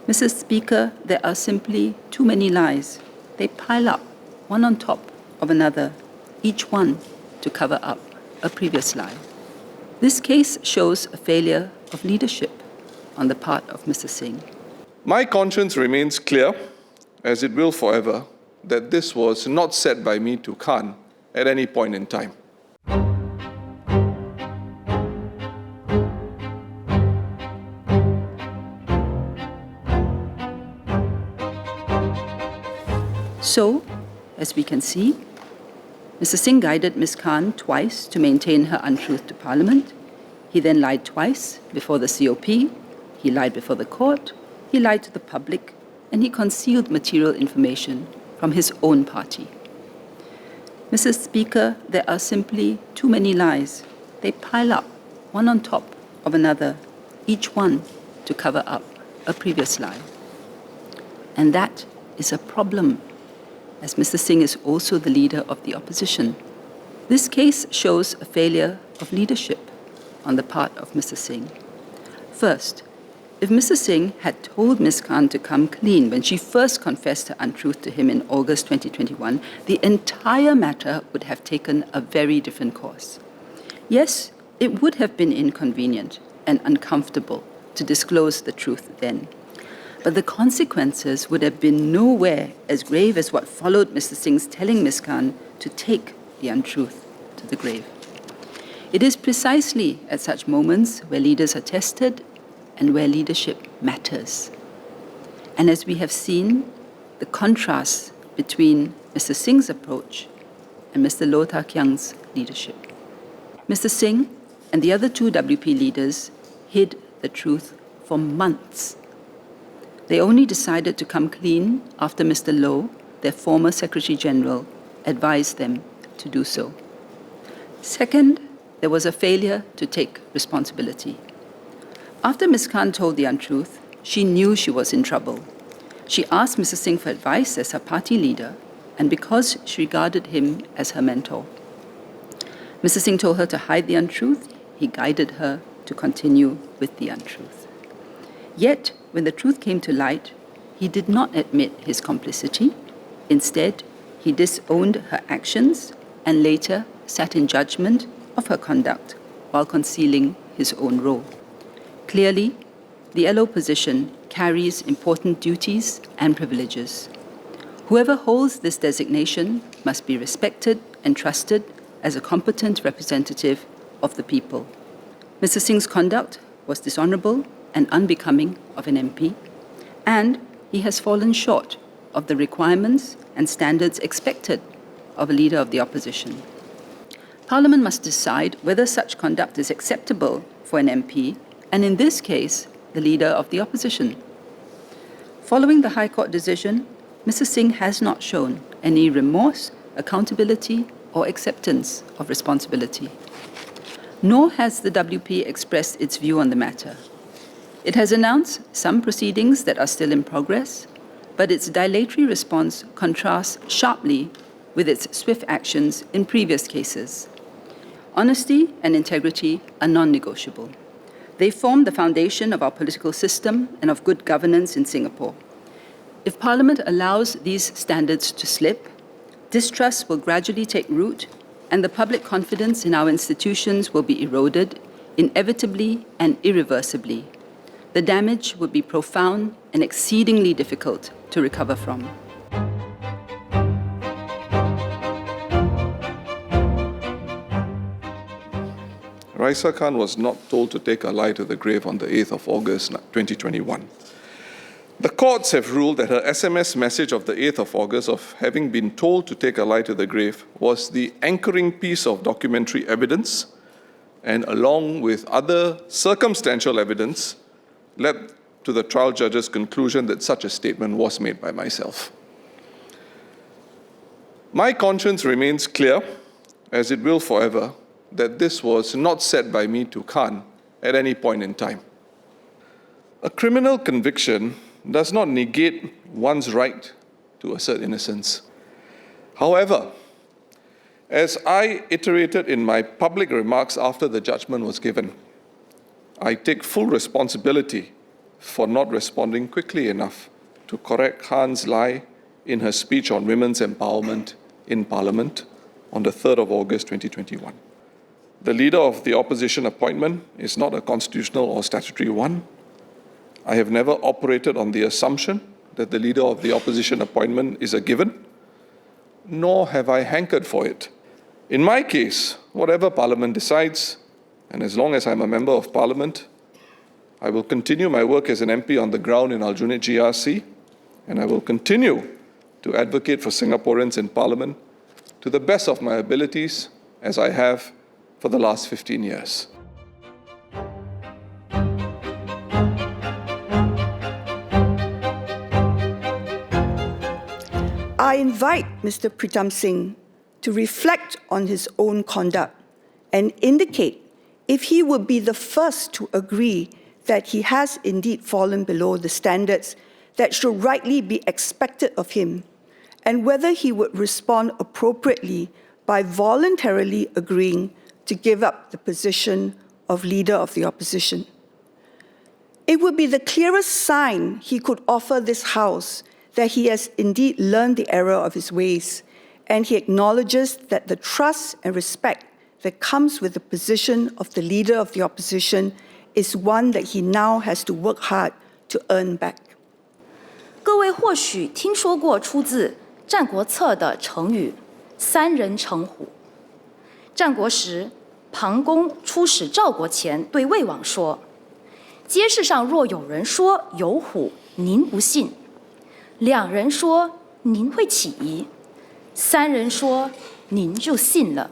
Mrs. Speaker, there are simply too many lies. They pile up, one on top of another, each one to cover up a previous lie. This case shows a failure of leadership on the part of Mr. Singh. My conscience remains clear, as it will forever, that this was not said by me to Khan at any point in time. So, as we can see, Mr. Singh guided Ms. Khan twice to maintain her untruth to Parliament. He then lied twice before the COP, he lied before the court, he lied to the public, and he concealed material information from his own party. Mrs. Speaker, there are simply too many lies. They pile up, one on top of another, each one to cover up a previous lie. And that is a problem, as Mr. Singh is also the leader of the opposition. This case shows a failure of leadership on the part of Mr. Singh. First, if Mr. Singh had told Ms. Khan to come clean when she first confessed her untruth to him in August 2021, the entire matter would have taken a very different course. Yes, it would have been inconvenient and uncomfortable to disclose the truth then. But the consequences would have been nowhere as grave as what followed Mr. Singh's telling Ms. Khan to take the untruth to the grave. It is precisely at such moments where leaders are tested and where leadership matters. And as we have seen, the contrast between Mr. Singh's approach and Mr. Loh Tak Yang's leadership. Mr. Singh and the other two WP leaders hid the truth for months. They only decided to come clean after Mr. Loh, their former Secretary General, advised them to do so. Second, there was a failure to take responsibility. After Ms. Khan told the untruth, she knew she was in trouble. She asked Mr. Singh for advice as her party leader, and because she regarded him as her mentor. Mr. Singh told her to hide the untruth. He guided her to continue with the untruth. Yet, when the truth came to light, he did not admit his complicity. Instead, he disowned her actions and later sat in judgment of her conduct while concealing his own role. Clearly, the LO position carries important duties and privileges. Whoever holds this designation must be respected and trusted as a competent representative of the people. Mr. Singh's conduct was dishonorable and unbecoming of an MP, and he has fallen short of the requirements and standards expected of a leader of the opposition. Parliament must decide whether such conduct is acceptable for an MP, and in this case, the leader of the opposition. Following the High Court decision, Mr. Singh has not shown any remorse, accountability, or acceptance of responsibility. Nor has the WP expressed its view on the matter. It has announced some proceedings that are still in progress, but its dilatory response contrasts sharply with its swift actions in previous cases. Honesty and integrity are non-negotiable. They form the foundation of our political system and of good governance in Singapore. If Parliament allows these standards to slip, distrust will gradually take root, and the public confidence in our institutions will be eroded, inevitably and irreversibly. The damage would be profound and exceedingly difficult to recover from. Raeesah Khan was not told to take her lie to the grave on the 8th of August 2021. The courts have ruled that her SMS message of the 8th of August of having been told to take her lie to the grave was the anchoring piece of documentary evidence, and along with other circumstantial evidence, led to the trial judge's conclusion that such a statement was made by myself. My conscience remains clear, as it will forever, that this was not said by me to Khan at any point in time. A criminal conviction does not negate one's right to assert innocence. However, as I iterated in my public remarks after the judgment was given, I take full responsibility for not responding quickly enough to correct Khan's lie in her speech on women's empowerment in Parliament on the 3rd of August 2021. The leader of the opposition appointment is not a constitutional or statutory one. I have never operated on the assumption that the leader of the opposition appointment is a given, nor have I hankered for it. In my case, whatever Parliament decides, and as long as I'm a member of Parliament, I will continue my work as an MP on the ground in Aljunied GRC, and I will continue to advocate for Singaporeans in Parliament to the best of my abilities, as I have for the last 15 years. I invite Mr. Pritam Singh to reflect on his own conduct and indicate if he would be the first to agree that he has indeed fallen below the standards that should rightly be expected of him, and whether he would respond appropriately by voluntarily agreeing to give up the position of leader of the opposition. It would be the clearest sign he could offer this House that he has indeed learned the error of his ways, and he acknowledges that the trust and respect that comes with the position of the leader of the opposition is one that he now has to work hard to earn back. 各位或许听说过出自《战国策》的成语“三人成虎”。战国时，庞公出使赵国前，对魏王说：“街市上若有人说有虎，您不信；两人说您会起疑；三人说您就信了。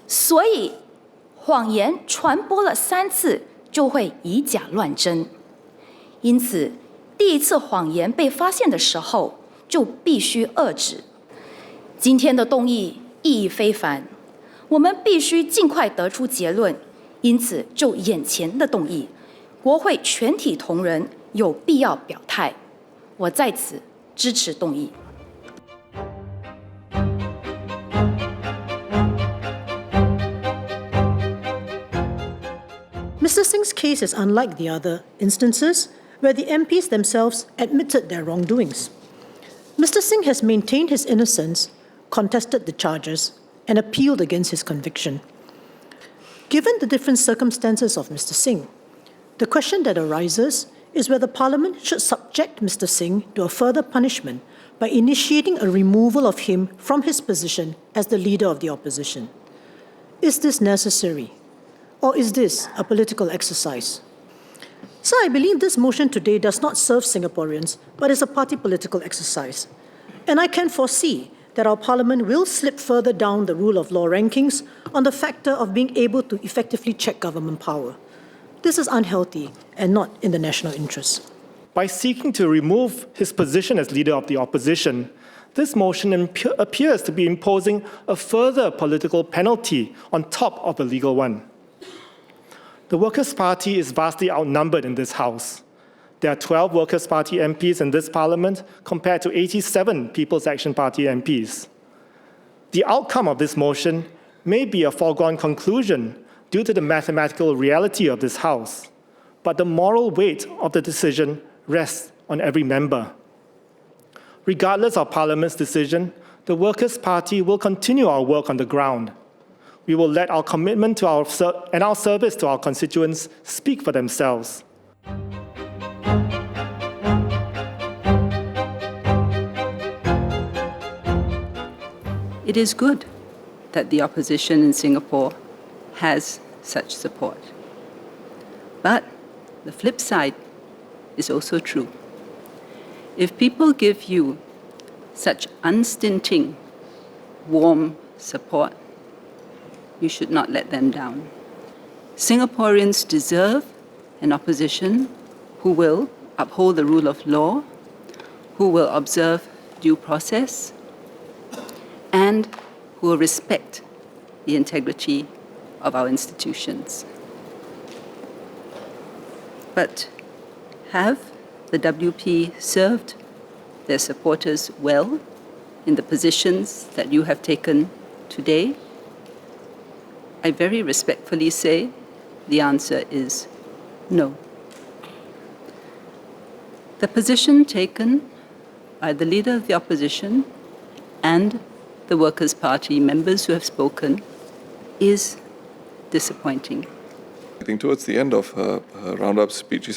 所以，谎言传播了3次，就会以假乱真。因此，第一次谎言被发现的时候，就必须遏止。今天的动议意义非凡，我们必须尽快得出结论。因此，就眼前的动议，国会全体同仁有必要表态。我在此支持动议。Mr. Singh's case is unlike the other instances where the MPs themselves admitted their wrongdoings. Mr. Singh has maintained his innocence, contested the charges, and appealed against his conviction. Given the different circumstances of Mr. Singh, the question that arises is whether Parliament should subject Mr. Singh to a further punishment by initiating a removal of him from his position as the leader of the opposition. Is this necessary? Or is this a political exercise? So I believe this motion today does not serve Singaporeans, but is a party political exercise. And I can foresee that our Parliament will slip further down the rule of law rankings on the factor of being able to effectively check government power. This is unhealthy and not in the national interest. By seeking to remove his position as leader of the opposition, this motion appears to be imposing a further political penalty on top of a legal one. The Workers' Party is vastly outnumbered in this House. There are 12 Workers' Party MPs in this Parliament compared to 87 People's Action Party MPs. The outcome of this motion may be a foregone conclusion due to the mathematical reality of this House, but the moral weight of the decision rests on every member. Regardless of Parliament's decision, the Workers' Party will continue our work on the ground. We will let our commitment to our service to our constituents speak for themselves. It is good that the opposition in Singapore has such support. But the flip side is also true. If people give you such unstinting, warm support, you should not let them down. Singaporeans deserve an opposition who will uphold the rule of law, who will observe due process, and who will respect the integrity of our institutions. But have the WP served their supporters well in the positions that you have taken today? I very respectfully say the answer is no. The position taken by the leader of the opposition and the Workers' Party members who have spoken is disappointing. I think towards the end of her roundup speech,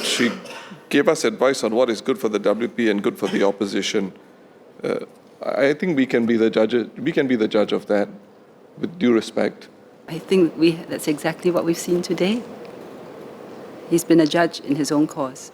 she gave us advice on what is good for the WP and good for the opposition. I think we can be the judge of that, with due respect. I think that's exactly what we've seen today. He's been a judge in his own cause.